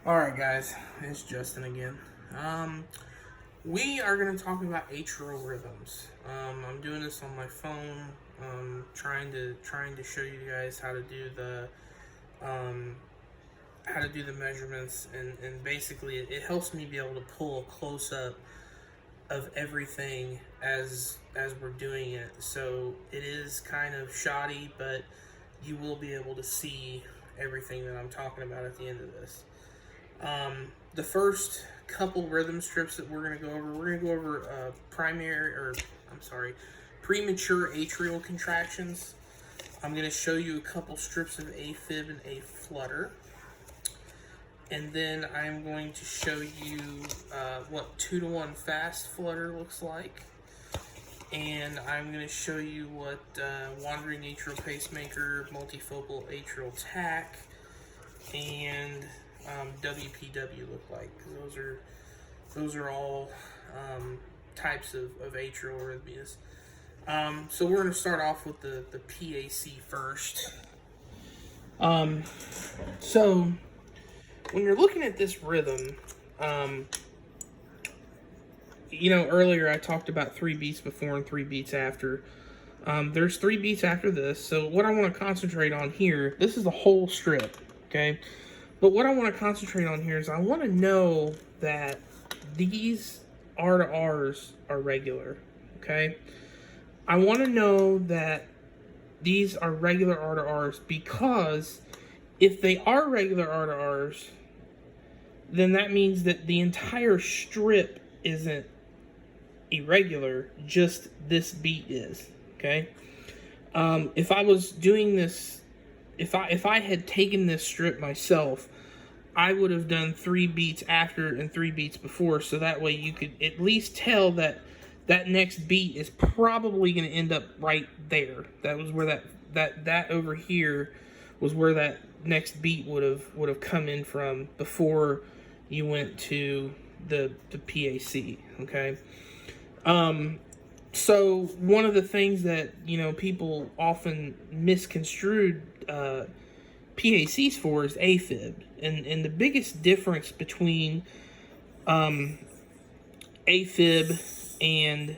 Alright guys, it's Justin again. We are going to talk about atrial rhythms. I'm doing this on my phone, trying to show you guys how to do the measurements, and basically it helps me be able to pull a close up of everything as we're doing it. So it is kind of shoddy, but you will be able to see everything that I'm talking about at the end of this. The first couple rhythm strips that we're going to go over, premature atrial contractions. I'm going to show you a couple strips of AFib and A-flutter. And then I'm going to show you what 2-to-1 fast flutter looks like. And I'm going to show you what wandering atrial pacemaker, multifocal atrial tach, and WPW look like. Those are all types of atrial arrhythmias. So we're going to start off with the PAC first. So when you're looking at this rhythm, earlier I talked about 3 beats before and 3 beats after. There's 3 beats after this. So what I want to concentrate on here, this is the whole strip, okay? But what I want to concentrate on here is I want to know that these R to R's are regular, okay? I want to know that these are regular R to R's, because if they are regular R to R's, then that means that the entire strip isn't irregular, just this beat is, okay? If I was doing this, if I had taken this strip myself, I would have done 3 beats after and 3 beats before, so that way you could at least tell that that next beat is probably going to end up right there. That was where that over here was where that next beat would have come in from before you went to the PAC, okay? So one of the things that, people often misconstrued PACs for is AFib. And the biggest difference between AFib and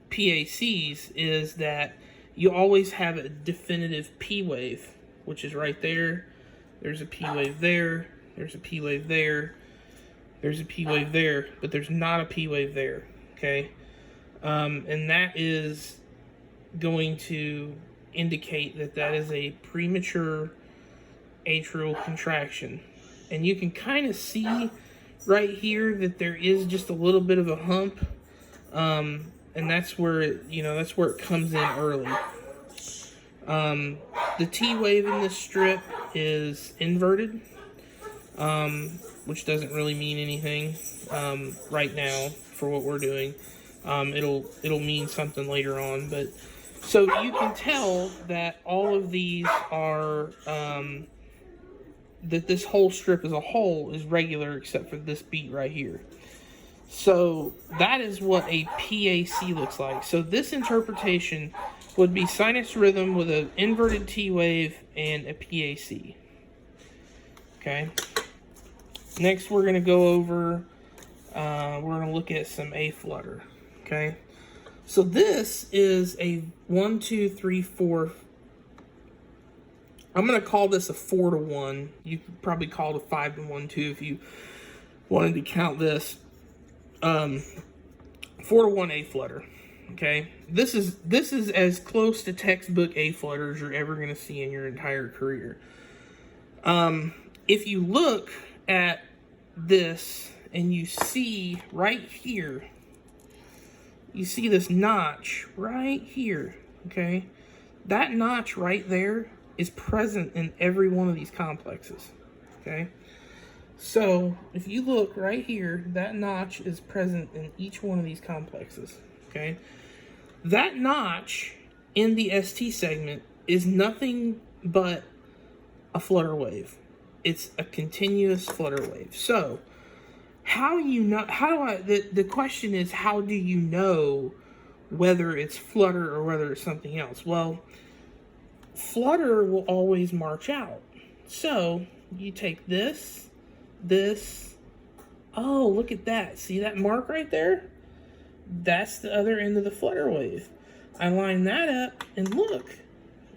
PACs is that you always have a definitive P wave, which is right there. There's a P wave there. There's a P wave there. There's a P wave there. But there's not a P wave there, okay? And that is going to indicate that is a premature atrial contraction. And you can kind of see right here that there is just a little bit of a hump, and that's where it comes in early. The T wave in this strip is inverted, which doesn't really mean anything right now for what we're doing. It'll mean something later on, but so you can tell that all of these are that this whole strip as a whole is regular except for this beat right here. So that is what a PAC looks like. So this interpretation would be sinus rhythm with an inverted T wave and a PAC. Okay. Next, we're going to go over, we're going to look at some A-flutter. Okay. So this is a 1, 2, 3, 4. I'm going to call this a 4-to-1. You could probably call it a 5-to-1 too if you wanted to count this. 4-to-1 A-flutter. Okay, this is as close to textbook A-flutter as you're ever going to see in your entire career. If you look at this and you see right here, you see this notch right here. Okay, that notch right there is present in every one of these complexes. Okay, so if you look right here, that notch is present in each one of these complexes. Okay, that notch in the ST segment is nothing but a flutter wave. It's a continuous flutter wave. So the question is, how do you know whether it's flutter or whether it's something else? Well, flutter will always march out. So you take this, this. Oh, look at that. See that mark right there? That's the other end of the flutter wave. I line that up, and look,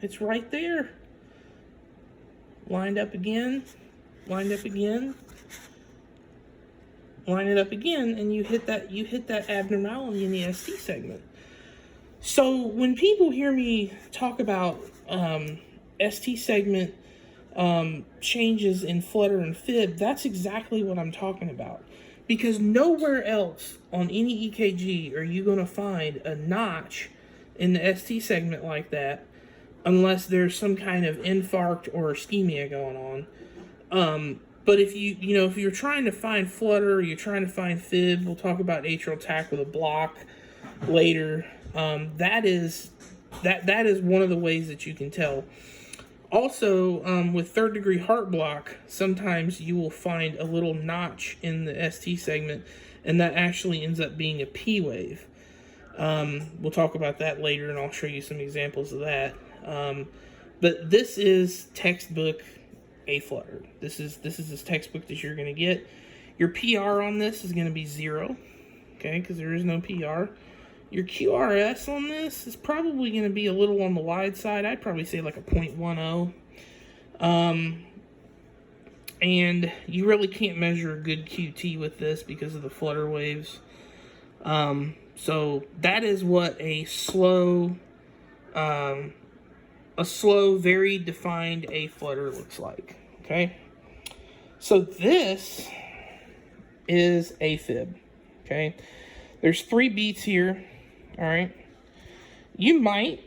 it's right there. Lined up again, lined up again, line it up again, and you hit that abnormality in the ST segment. So when people hear me talk about ST segment changes in flutter and fib, that's exactly what I'm talking about. Because nowhere else on any EKG are you going to find a notch in the ST segment like that, unless there's some kind of infarct or ischemia going on. But if if you're trying to find flutter, or you're trying to find fib, we'll talk about atrial attack with a block later. That is one of the ways that you can tell. Also, with third degree heart block, sometimes you will find a little notch in the ST segment, and that actually ends up being a P wave. We'll talk about that later, and I'll show you some examples of that. But this is textbook A flutter. This is as textbook as you're going to get. Your PR on this is going to be 0, okay, because there is no PR. Your QRS on this is probably going to be a little on the wide side. I'd probably say like a 0.10. And you really can't measure a good QT with this because of the flutter waves. So that is what a slow, very defined A flutter looks like. Okay. So this is AFib. Okay. There's 3 beats here. All right. You might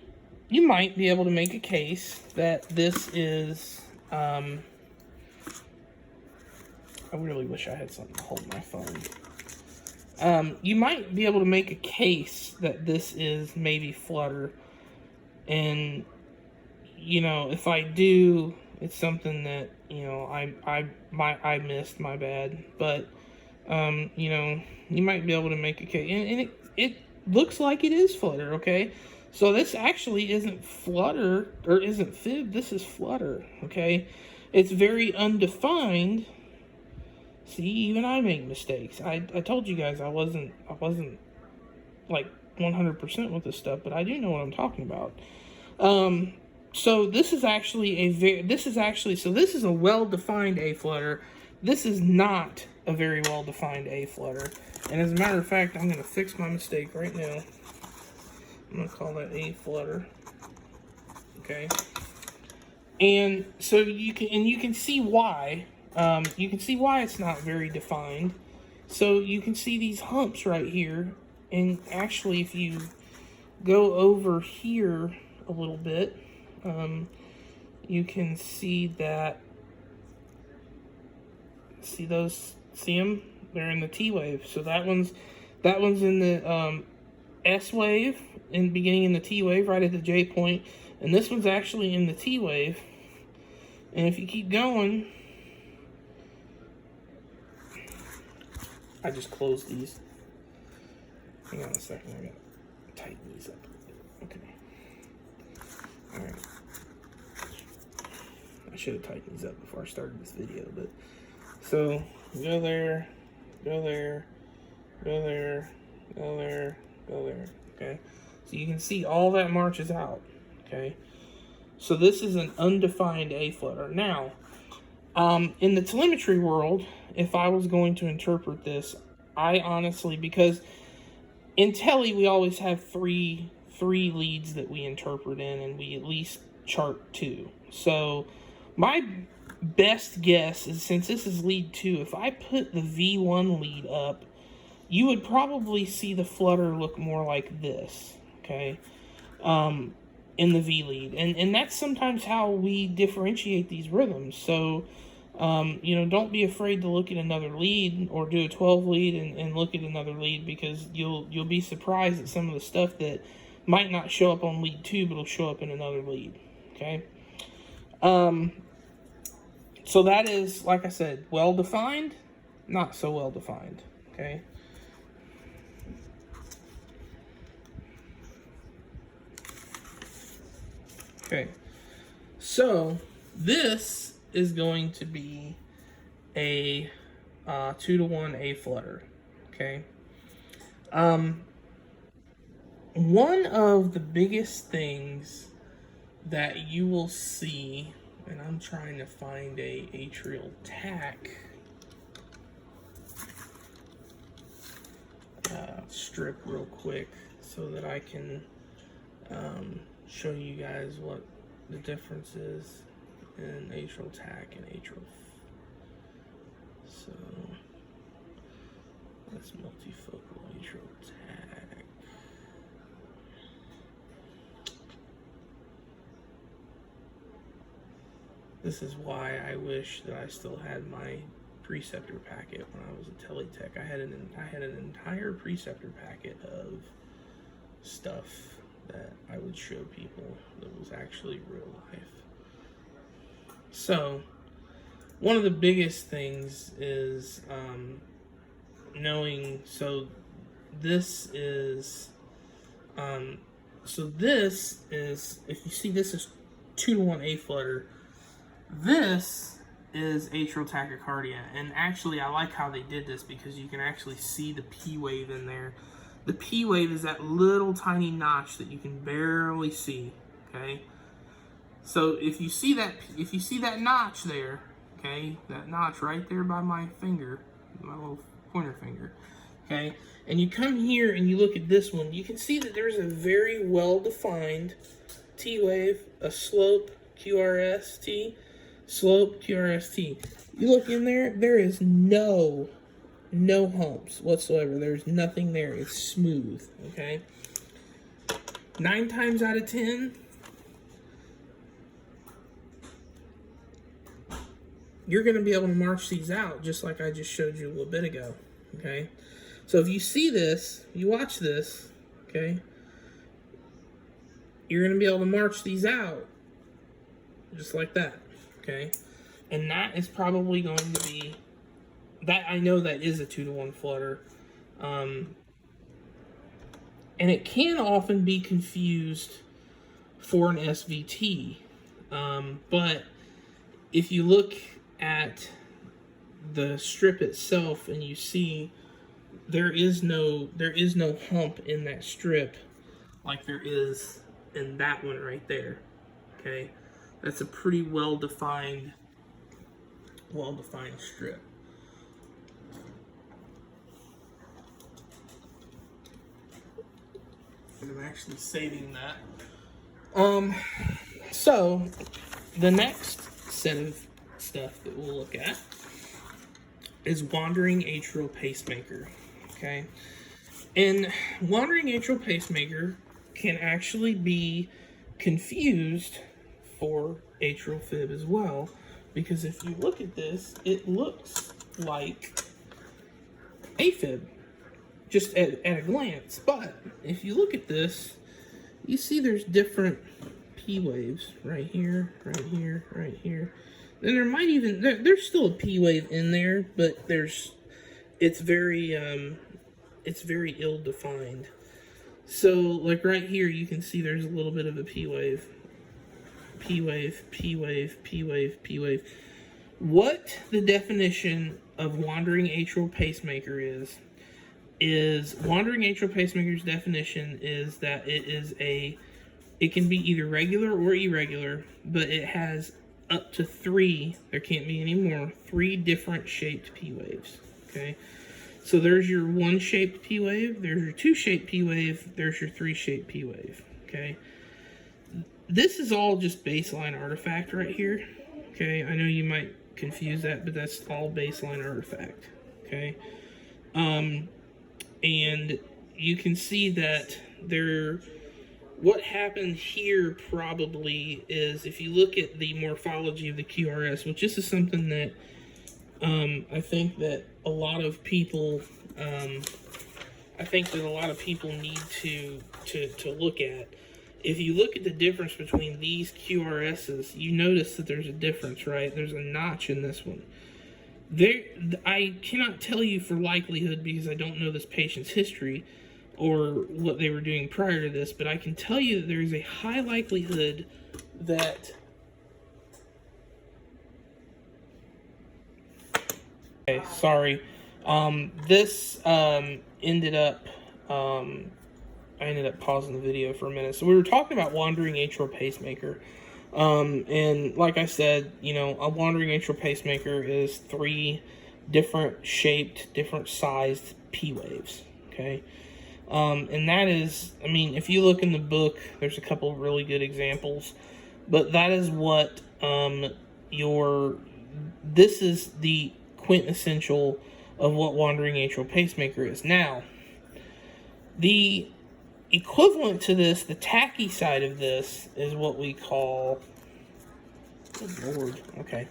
be able to make a case that this is, I really wish I had something to hold my phone. You might be able to make a case that this is maybe flutter. And, if I do, it's something that, I missed, my bad. But, you might be able to make a case. And it looks like it is flutter, okay? So this actually isn't flutter, or isn't fib, this is flutter, okay? It's very undefined. See, even I make mistakes. I told you guys I wasn't like 100% with this stuff, but I do know what I'm talking about. So this is actually this is a well-defined A flutter. This is not a very well-defined A flutter. And as a matter of fact, I'm going to fix my mistake right now. I'm going to call that A flutter. Okay. And so you can see why. You can see why it's not very defined. So you can see these humps right here. And actually, if you go over here a little bit, you can see that. See them? They're in the T wave. So that one's in the S wave, beginning in the T wave, right at the J point, and this one's actually in the T wave. And if you keep going, I just closed these. Hang on a second, I gotta tighten these up a bit. Okay. Alright. I should have tightened these up before I started this video, but so go there, go there, go there, go there, go there. Okay. So you can see all that marches out. Okay. So this is an undefined A flutter. Now, in the telemetry world, if I was going to interpret this, I honestly, because in tele we always have three leads that we interpret in, and we at least chart 2. So my best guess is, since this is lead 2, if I put the V1 lead up, you would probably see the flutter look more like this, okay, in the V lead. And that's sometimes how we differentiate these rhythms. So, don't be afraid to look at another lead, or do a 12 lead and look at another lead, because you'll be surprised at some of the stuff that might not show up on lead 2, but will show up in another lead, okay? So that is, like I said, well-defined, not so well-defined, okay? Okay, so this is going to be a 2-to-1 A flutter. Okay. One of the biggest things that you will see, and I'm trying to find a atrial tach strip real quick so that I can show you guys what the difference is in atrial tach and atrial. So that's multifocal atrial tach. This is why I wish that I still had my preceptor packet when I was a teletech. I had an entire preceptor packet of stuff that I would show people that was actually real life. So one of the biggest things is knowing. So this is if you see, this is 2-to-1 A flutter. This is atrial tachycardia, and actually I like how they did this because you can actually see the P wave in there. The P wave is that little tiny notch that you can barely see. Okay, so if you see that notch there, okay, that notch right there by my finger, my little pointer finger, okay, and you come here and you look at this one, you can see that there's a very well defined T wave, a slope QRST. Slope QRST. You look in there, there is no humps whatsoever. There's nothing there. It's smooth. Okay. 9 times out of 10, you're going to be able to march these out just like I just showed you a little bit ago. Okay. So if you see this, you watch this. Okay. You're going to be able to march these out just like that. Okay, and that is probably going to be, that I know that is a 2-to-1 flutter, and it can often be confused for an SVT, but if you look at the strip itself and you see there is no hump in that strip like there is in that one right there. Okay. That's a pretty well-defined strip. And I'm actually saving that. So the next set of stuff that we'll look at is wandering atrial pacemaker. Okay, and wandering atrial pacemaker can actually be confused for atrial fib as well, because if you look at this, it looks like AFib just at a glance. But if you look at this, you see there's different P waves right here, right here, right here. Then there might even there's still a P wave in there, but it's very ill defined. So like right here, you can see there's a little bit of a P wave. P wave, P wave, P wave, P wave. What the definition of wandering atrial pacemaker is wandering atrial pacemaker's definition is that it can be either regular or irregular, but it has up to 3, there can't be any more, 3 different shaped P waves. Okay, so there's your 1 shaped P wave, there's your 2 shaped P wave, there's your 3 shaped P wave. Okay, this is all just baseline artifact right here. Okay, I know you might confuse that, but that's all baseline artifact. Okay, and you can see that what happened here probably is, if you look at the morphology of the QRS, which this is something that I think that a lot of people need to look at. If you look at the difference between these QRSs, you notice that there's a difference, right? There's a notch in this one. I cannot tell you for likelihood because I don't know this patient's history or what they were doing prior to this, but I can tell you that there is a high likelihood that Okay, sorry. This ended up, I ended up pausing the video for a minute. So we were talking about wandering atrial pacemaker. And like I said, you know, a wandering atrial pacemaker is 3 different shaped, different sized P waves. Okay. And that is, I mean, if you look in the book, there's a couple of really good examples, but that is what, this is the quintessential of what wandering atrial pacemaker is. Now, the equivalent to this, the tacky side of this, is what we call, good Lord, okay,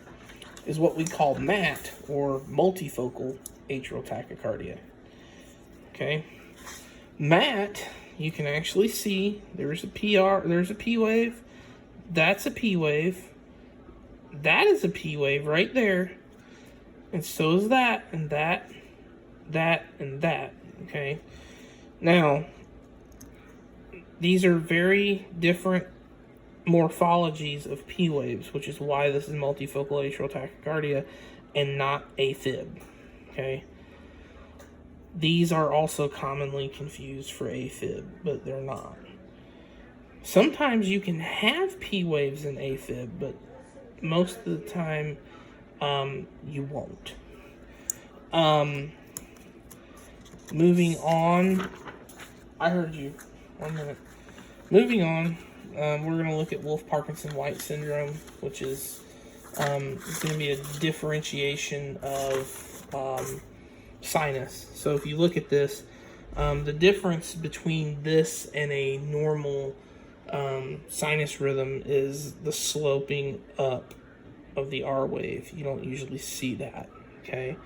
is what we call MAT, or multifocal atrial tachycardia. Okay, MAT, you can actually see there's a there's a P wave, that's a P wave, that is a P wave right there, and so is that, and that, and that. Okay, now these are very different morphologies of P waves, which is why this is multifocal atrial tachycardia and not AFib. Okay, these are also commonly confused for AFib, but they're not. Sometimes you can have P waves in AFib, but most of the time you won't. Moving on, I heard you. 1 minute. Moving on, we're going to look at Wolff-Parkinson-White syndrome, which is going to be a differentiation of sinus. So if you look at this, the difference between this and a normal sinus rhythm is the sloping up of the R wave. You don't usually see that, okay?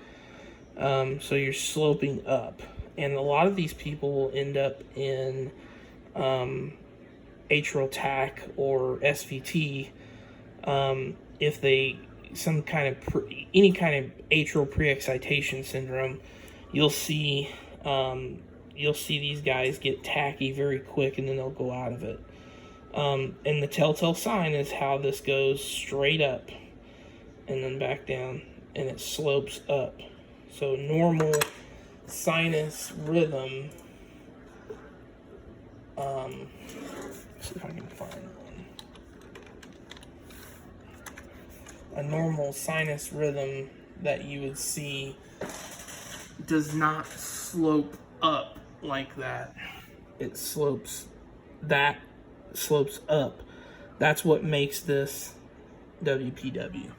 So you're sloping up. And a lot of these people will end up in atrial tach or SVT if they any kind of atrial preexcitation syndrome. You'll see these guys get tachy very quick, and then they'll go out of it. And the telltale sign is how this goes straight up and then back down, and it slopes up. So normal sinus rhythm, see if I can find one. A normal sinus rhythm that you would see does not slope up like that. It slopes up. That's what makes this WPW.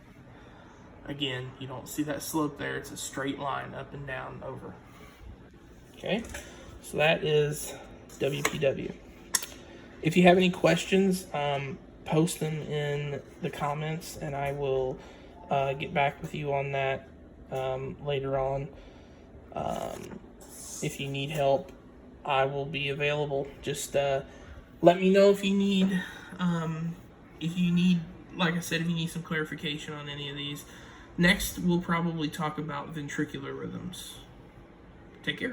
Again, you don't see that slope there. It's a straight line up and down over. Okay, so that is WPW. If you have any questions, post them in the comments, and I will get back with you on that later on. If you need help, I will be available. Just let me know if you need, like I said, if you need some clarification on any of these. Next, we'll probably talk about ventricular rhythms. Take care.